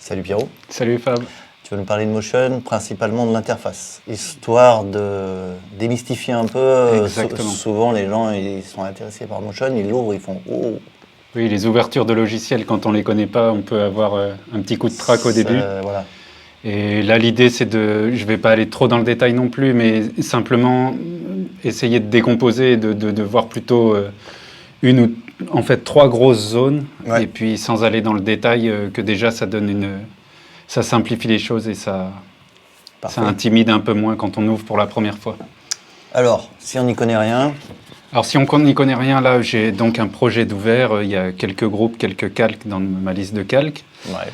Salut Pierrot. Salut Fab. Tu vas nous parler de Motion, principalement de l'interface, histoire de démystifier un peu. Souvent les gens ils sont intéressés par Motion, ils l'ouvrent, ils font « Oh !» Oui, les ouvertures de logiciels, quand on ne les connaît pas, on peut avoir un petit coup de trac au début. Voilà. Et là, l'idée, c'est de... Je ne vais pas aller trop dans le détail non plus, mais simplement essayer de décomposer et de voir plutôt une ou en fait 3 grosses zones. Ouais. Et puis, sans aller dans le détail, que déjà, ça donne ça simplifie les choses et ça intimide un peu moins quand on ouvre pour la première fois. Alors, si on n'y connaît rien... Alors, si on n'y connaît rien, là, j'ai donc un projet d'ouvert. Il y a quelques groupes, quelques calques dans ma liste de calques. Ouais.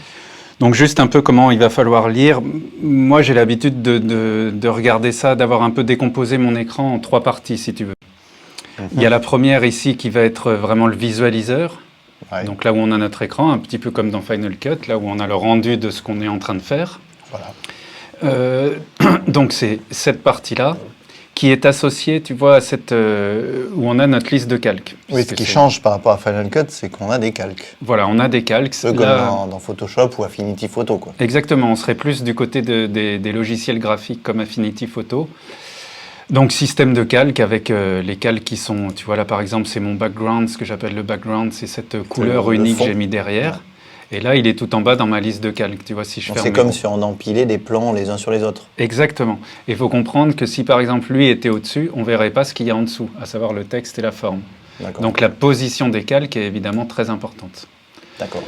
Donc, juste un peu comment il va falloir lire. Moi, j'ai l'habitude de regarder ça, d'avoir un peu décomposé mon écran en 3 parties, si tu veux. Il y a la première ici qui va être vraiment le visualiseur. Ouais. Donc là où on a notre écran, un petit peu comme dans Final Cut, là où on a le rendu de ce qu'on est en train de faire. Voilà. Donc c'est cette partie-là qui est associée, tu vois, à cette où on a notre liste de calques. Oui, ce qui change par rapport à Final Cut, c'est qu'on a des calques. Voilà, on a des calques. Un peu comme dans Photoshop ou Affinity Photo, quoi. Exactement, on serait plus du côté des logiciels graphiques comme Affinity Photo. Donc, système de calque avec les calques qui sont... Tu vois, là, par exemple, c'est mon background. Ce que j'appelle le background, c'est cette couleur unique que j'ai mis derrière. Ouais. Et là, il est tout en bas dans ma liste de calques. Tu vois, si je ferme... C'est comme si on empilait des plans les uns sur les autres. Exactement. Et il faut comprendre que si, par exemple, lui était au-dessus, on ne verrait pas ce qu'il y a en dessous, à savoir le texte et la forme. Donc, la position des calques est évidemment très importante. D'accord.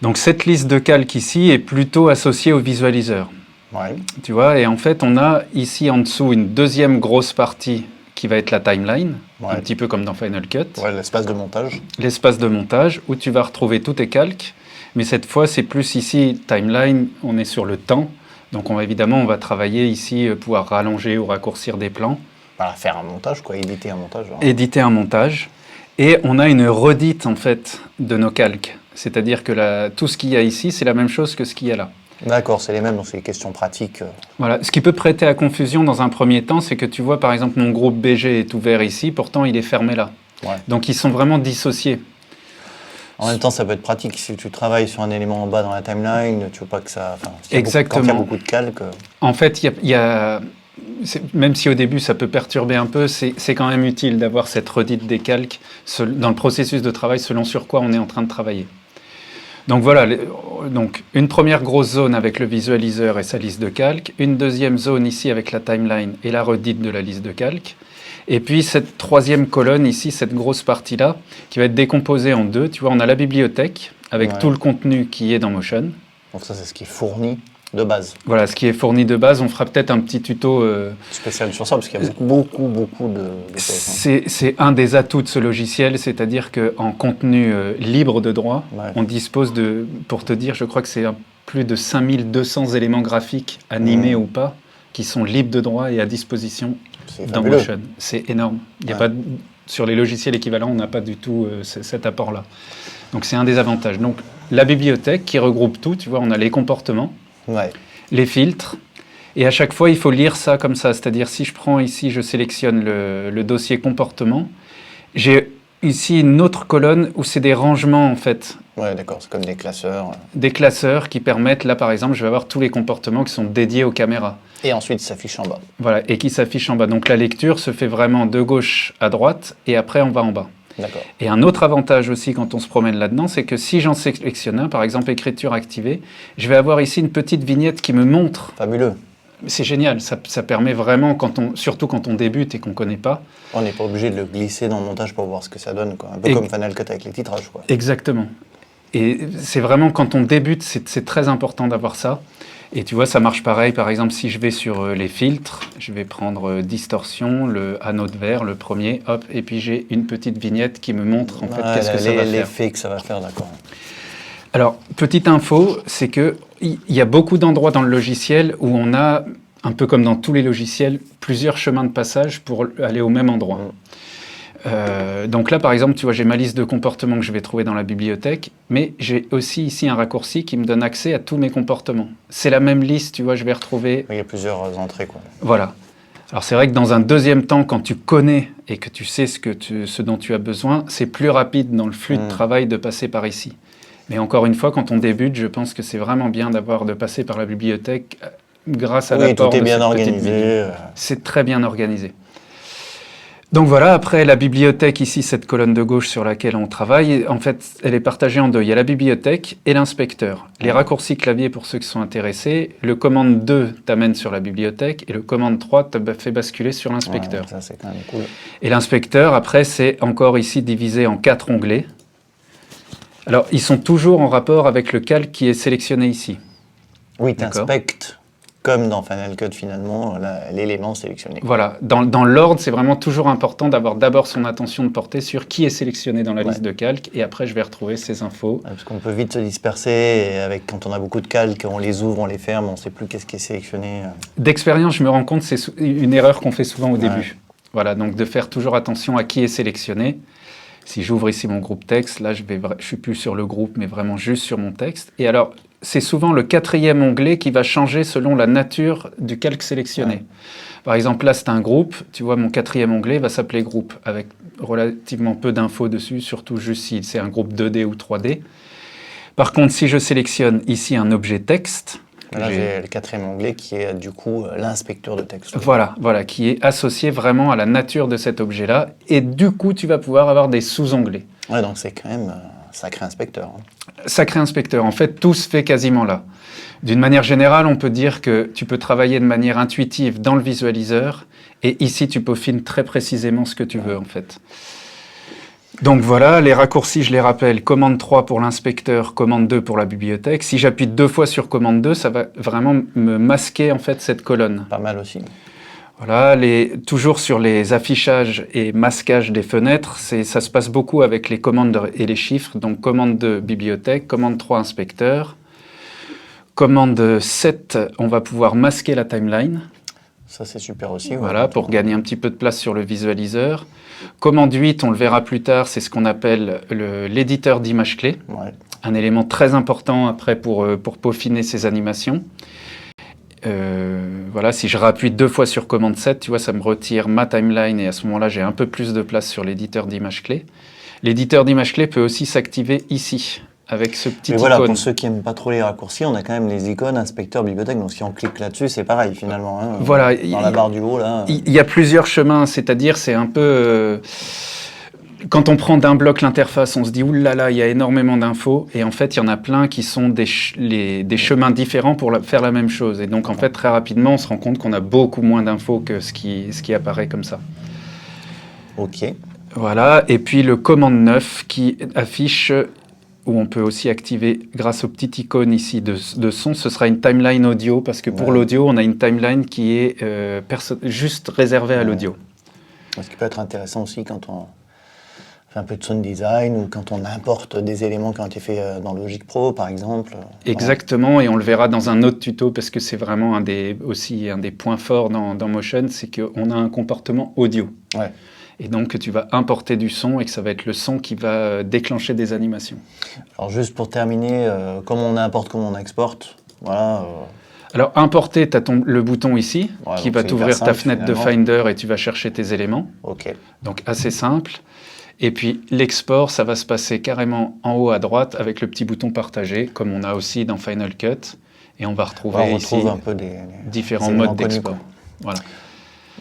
Donc, cette liste de calques ici est plutôt associée au visualiseur. Ouais. Tu vois, et en fait, on a ici en dessous une deuxième grosse partie qui va être la timeline, un petit peu comme dans Final Cut. Ouais, l'espace de montage. L'espace de montage où tu vas retrouver tous tes calques, mais cette fois, c'est plus ici, timeline, on est sur le temps. Donc, on va travailler ici, pouvoir rallonger ou raccourcir des plans. Voilà, faire un montage, quoi, éditer un montage. Genre. Éditer un montage. Et on a une redite, en fait, de nos calques. C'est-à-dire que tout ce qu'il y a ici, c'est la même chose que ce qu'il y a là. D'accord, c'est les mêmes, donc c'est des questions pratiques. Voilà. Ce qui peut prêter à confusion dans un premier temps, c'est que tu vois, par exemple, mon groupe BG est ouvert ici, pourtant il est fermé là. Ouais. Donc ils sont vraiment dissociés. En même temps, ça peut être pratique si tu travailles sur un élément en bas dans la timeline, tu veux pas que ça... Exactement. Quand il y a beaucoup de calques... En fait, même si au début ça peut perturber un peu, c'est quand même utile d'avoir cette redite des calques dans le processus de travail selon sur quoi on est en train de travailler. Donc voilà, donc une première grosse zone avec le visualiseur et sa liste de calques, une deuxième zone ici avec la timeline et la redite de la liste de calques, et puis cette troisième colonne ici, cette grosse partie-là, qui va être décomposée en 2. Tu vois, on a la bibliothèque avec tout le contenu qui est dans Motion. Donc ça, c'est ce qui est fourni de base. Voilà, ce qui est fourni de base. On fera peut-être un petit tuto spécial sur ça, parce qu'il y a beaucoup de choses. C'est un des atouts de ce logiciel, c'est-à-dire qu'en contenu libre de droit, on dispose de, pour te dire, je crois que c'est plus de 5200 éléments graphiques, animés ou pas, qui sont libres de droit et à disposition dans Motion. C'est énorme. Il y a pas sur les logiciels équivalents, on n'a pas du tout cet apport-là. Donc c'est un des avantages. Donc la bibliothèque qui regroupe tout, tu vois, on a les comportements, les filtres, et à chaque fois, il faut lire ça comme ça. C'est-à-dire, si je prends ici, je sélectionne le dossier comportement, j'ai ici une autre colonne où c'est des rangements, en fait. Ouais, d'accord, c'est comme des classeurs. Des classeurs qui permettent, là, par exemple, je vais avoir tous les comportements qui sont dédiés aux caméras. Et ensuite, ça s'affiche en bas. Voilà, et qui s'affiche en bas. Donc, la lecture se fait vraiment de gauche à droite, et après, on va en bas. D'accord. Et un autre avantage aussi quand on se promène là-dedans, c'est que si j'en sélectionne un, par exemple écriture activée, je vais avoir ici une petite vignette qui me montre. Fabuleux. C'est génial, ça permet vraiment, surtout quand on débute et qu'on ne connaît pas. On n'est pas obligé de le glisser dans le montage pour voir ce que ça donne, quoi. Un peu comme Final Cut avec les titrages, quoi. Exactement. Et c'est vraiment quand on débute, c'est très important d'avoir ça. Et tu vois, ça marche pareil. Par exemple, si je vais sur les filtres, je vais prendre distorsion, le anneau de verre, le premier, hop, et puis j'ai une petite vignette qui me montre en fait qu'est-ce que ça va faire. L'effet que ça va faire, d'accord. Alors, petite info, c'est qu'il y a beaucoup d'endroits dans le logiciel où on a, un peu comme dans tous les logiciels, plusieurs chemins de passage pour aller au même endroit. Donc là, par exemple, tu vois, j'ai ma liste de comportements que je vais trouver dans la bibliothèque, mais j'ai aussi ici un raccourci qui me donne accès à tous mes comportements. C'est la même liste, tu vois, je vais retrouver... Il y a plusieurs entrées, quoi. Voilà. Alors c'est vrai que dans un deuxième temps, quand tu connais et que tu sais ce dont tu as besoin, c'est plus rapide dans le flux de travail de passer par ici. Mais encore une fois, quand on débute, je pense que c'est vraiment bien de passer par la bibliothèque grâce à l'apport de cette petite bibliothèque. Oui, tout est bien organisé. C'est très bien organisé. Donc voilà, après la bibliothèque, ici, cette colonne de gauche sur laquelle on travaille, en fait, elle est partagée en deux. Il y a la bibliothèque et l'inspecteur. Les raccourcis clavier pour ceux qui sont intéressés, le commande 2 t'amène sur la bibliothèque et le commande 3 te fait basculer sur l'inspecteur. Ouais, ça, c'est quand même cool. Et l'inspecteur, après, c'est encore ici divisé en 4 onglets. Alors, ils sont toujours en rapport avec le calque qui est sélectionné ici. Oui, tu inspectes. Comme dans Final Cut, finalement, l'élément sélectionné. Voilà, dans l'ordre, c'est vraiment toujours important d'avoir d'abord son attention de porter sur qui est sélectionné dans la liste de calques, et après, je vais retrouver ces infos. Parce qu'on peut vite se disperser, et quand on a beaucoup de calques, on les ouvre, on les ferme, on ne sait plus qu'est-ce qui est sélectionné. D'expérience, je me rends compte que c'est une erreur qu'on fait souvent au début. Voilà, donc de faire toujours attention à qui est sélectionné. Si j'ouvre ici mon groupe texte, là, je suis plus sur le groupe, mais vraiment juste sur mon texte. Et alors, c'est souvent le 4e onglet qui va changer selon la nature du calque sélectionné. Ouais. Par exemple, là, c'est un groupe. Tu vois, mon 4e onglet va s'appeler groupe, avec relativement peu d'infos dessus, surtout juste si c'est un groupe 2D ou 3D. Par contre, si je sélectionne ici un objet texte... Là, j'ai le 4e onglet qui est du coup l'inspecteur de texte. Voilà, qui est associé vraiment à la nature de cet objet-là. Et du coup, tu vas pouvoir avoir des sous-onglets. Ouais, donc c'est quand même... Sacré inspecteur. Sacré inspecteur. En fait, tout se fait quasiment là. D'une manière générale, on peut dire que tu peux travailler de manière intuitive dans le visualiseur et ici, tu peaufines très précisément ce que tu veux, en fait. Donc voilà, les raccourcis, je les rappelle, commande 3 pour l'inspecteur, commande 2 pour la bibliothèque. Si j'appuie 2 fois sur commande 2, ça va vraiment me masquer, en fait, cette colonne. Pas mal aussi. Voilà, toujours sur les affichages et masquages des fenêtres, ça se passe beaucoup avec les commandes et les chiffres. Donc, commande 2, bibliothèque, commande 3, inspecteur. Commande 7, on va pouvoir masquer la timeline. Ça, c'est super aussi. Voilà, pour gagner un petit peu de place sur le visualiseur. Commande 8, on le verra plus tard, c'est ce qu'on appelle l'éditeur d'images clés. Ouais. Un élément très important après pour peaufiner ces animations. Voilà, si je rappuie 2 fois sur commande 7, tu vois, ça me retire ma timeline et à ce moment-là, j'ai un peu plus de place sur l'éditeur d'images clés. L'éditeur d'images clés peut aussi s'activer ici, avec ce petit icône. Voilà, pour ceux qui n'aiment pas trop les raccourcis, on a quand même les icônes inspecteur, bibliothèque. Donc si on clique là-dessus, c'est pareil finalement. Hein, voilà, dans la barre du haut, là. Il y a plusieurs chemins, c'est-à-dire c'est un peu... Quand on prend d'un bloc l'interface, on se dit « oulala, il y a énormément d'infos » et en fait, il y en a plein qui sont des chemins différents pour faire la même chose. Et donc, en fait, très rapidement, on se rend compte qu'on a beaucoup moins d'infos que ce qui apparaît comme ça. OK. Voilà, et puis le commande 9 qui affiche, où on peut aussi activer, grâce au petit icône ici de son, ce sera une timeline audio, parce que pour l'audio, on a une timeline qui est juste réservée à l'audio. Ce qui peut être intéressant aussi quand on... fait un peu de sound design ou quand on importe des éléments qui ont été faits dans Logic Pro, par exemple. Exactement, et on le verra dans un autre tuto parce que c'est vraiment aussi un des points forts dans Motion, c'est qu'on a un comportement audio. Ouais. Et donc que tu vas importer du son et que ça va être le son qui va déclencher des animations. Alors juste pour terminer, comment on importe, comment on exporte, voilà... Alors, importer, tu as le bouton ici, qui va t'ouvrir ta fenêtre de Finder et tu vas chercher tes éléments. OK. Donc, assez simple. Et puis, l'export, ça va se passer carrément en haut à droite avec le petit bouton partager, comme on a aussi dans Final Cut. Et on va retrouver ici un peu différents modes d'export. Voilà.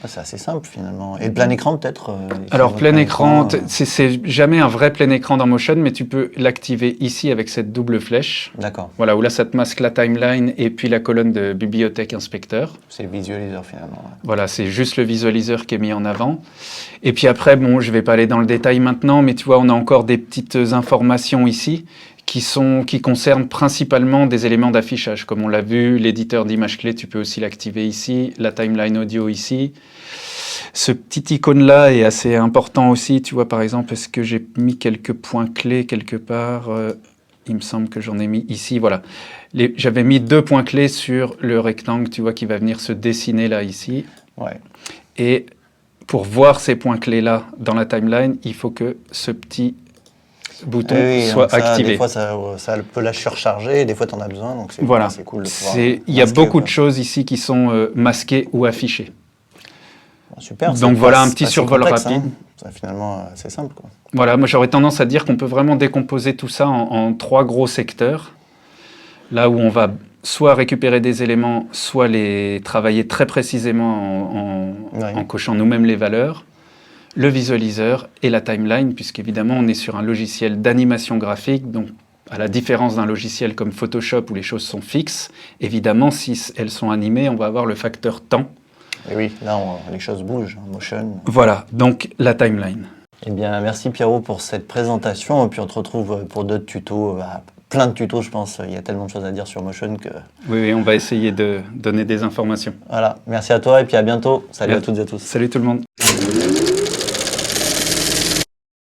C'est assez simple finalement. Et le plein écran peut-être Alors plein écran, c'est jamais un vrai plein écran dans Motion, mais tu peux l'activer ici avec cette double flèche. D'accord. Voilà, où là ça te masque la timeline et puis la colonne de bibliothèque inspecteur. C'est le visualiseur finalement. Ouais. Voilà, c'est juste le visualiseur qui est mis en avant. Et puis après, bon, je vais pas aller dans le détail maintenant, mais tu vois, on a encore des petites informations ici qui concernent principalement des éléments d'affichage. Comme on l'a vu, l'éditeur d'images clés, tu peux aussi l'activer ici, la timeline audio ici. Ce petit icône-là est assez important aussi. Tu vois, par exemple, est-ce que j'ai mis quelques points clés quelque part il me semble que j'en ai mis ici. Voilà. J'avais mis 2 points clés sur le rectangle, tu vois, qui va venir se dessiner là, ici. Ouais. Et pour voir ces points clés-là dans la timeline, il faut que ce petit bouton soit activé. Des fois, ça peut la surcharger, des fois, tu en as besoin, donc c'est cool de pouvoir il y a beaucoup de choses ici qui sont masquées ou affichées. Super. Donc voilà un petit survol rapide. Hein. C'est finalement assez simple, quoi. Voilà, moi j'aurais tendance à dire qu'on peut vraiment décomposer tout ça en 3 gros secteurs. Là où on va soit récupérer des éléments, soit les travailler très précisément en cochant nous-mêmes les valeurs. Le visualiseur et la timeline, puisqu'évidemment on est sur un logiciel d'animation graphique, donc à la différence d'un logiciel comme Photoshop où les choses sont fixes, évidemment si elles sont animées, on va avoir le facteur temps. Et oui, là les choses bougent, motion. Voilà, donc la timeline. Eh bien merci Pierrot pour cette présentation, et puis on te retrouve pour d'autres tutos, plein de tutos je pense, il y a tellement de choses à dire sur Motion que... Oui, on va essayer de donner des informations. Voilà, merci à toi et puis à bientôt. Salut à toutes et à tous. Salut tout le monde.